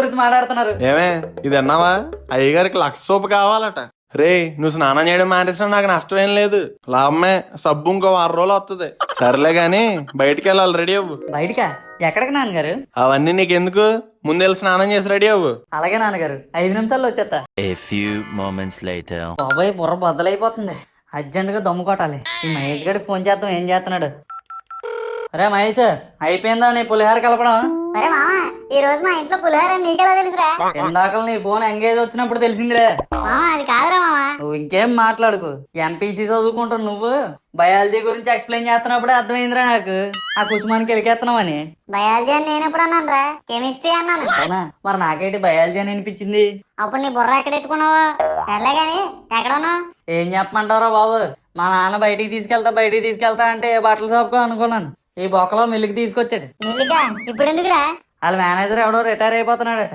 గురించి మాట్లాడుతున్నారు. ఏమే ఇది అన్నావా? అయ్యగారికి 1,00,000 సోపు కావాలట. రే నువ్వు స్నానం చేయడం మానేసినా నాకు నష్టం ఏం లేదు. లాభమే, సబ్బు ఇంకో 6 రోజులు వస్తుంది. సర్లే గాని బయటికి వెళ్ళాలి, రెడీ అవ్వు. బయటికా? ఎక్కడికి నాన్నగారు? అవన్నీ నీకెందుకు, ముందెళ్ళి స్నానం చేసి రెడీ అవ్వు. అలాగే నాన్నగారు, 5 నిమిషాల్లో వచ్చేస్తా. A few moments later. బాబాయ్ బుర్ర బద్దలైపోతుంది, అర్జెంట్ గా దమ్ము కొట్టాలి. ఈ మహేష్ గడి ఫోన్ చేద్దాం, ఏం చేస్తున్నాడు? అరే మహేష్, అయిపోయిందా నీ పులిహార కలపడం? అరే మామ, ఈ రోజు మా ఇంట్లో పులిహోర నీకెలా తెలుసురా? ఇందాక నీ ఫోన్ ఎంగేజ్ వచ్చినప్పుడు తెలిసిందిలే. మామ అది కాదురా మామ. నువ్వు ఇంకేం మాట్లాడుకు. ఎంపీసీ చదువుకుంటావు నువ్వు, బయాలజీ గురించి ఎక్స్ప్లెయిన్ చేస్తున్నప్పుడే అర్థమైందిరా నాకు ఆ కుసుమానికి ఎలికేస్తున్నావని. బయాలజీ అని నేను ఎప్పుడు అన్నాను రా? కెమిస్ట్రీ అన్నాను. అవునా? మరి నాకేంటి బయాలజీ అని అనిపించింది. అప్పుడు నీ బుర్ర ఎక్కడ ఎట్టుకున్నావు? సర్లే గాని ఎక్కడ ఉన్నావు? ఏం చెప్పమంటావురా బాబు, మా నాన్న బయటికి తీసుకెళ్తా అంటే ఏ బట్టల షాప్కో అనుకున్నాను. ఈ బొక్కలో మిల్లుకి తీసుకొచ్చాడు. మిల్లిగా ఇప్పుడు ఎందుకురా? వాళ్ళ మేనేజర్ ఎవడో రిటైర్ అయిపోతున్నాడట.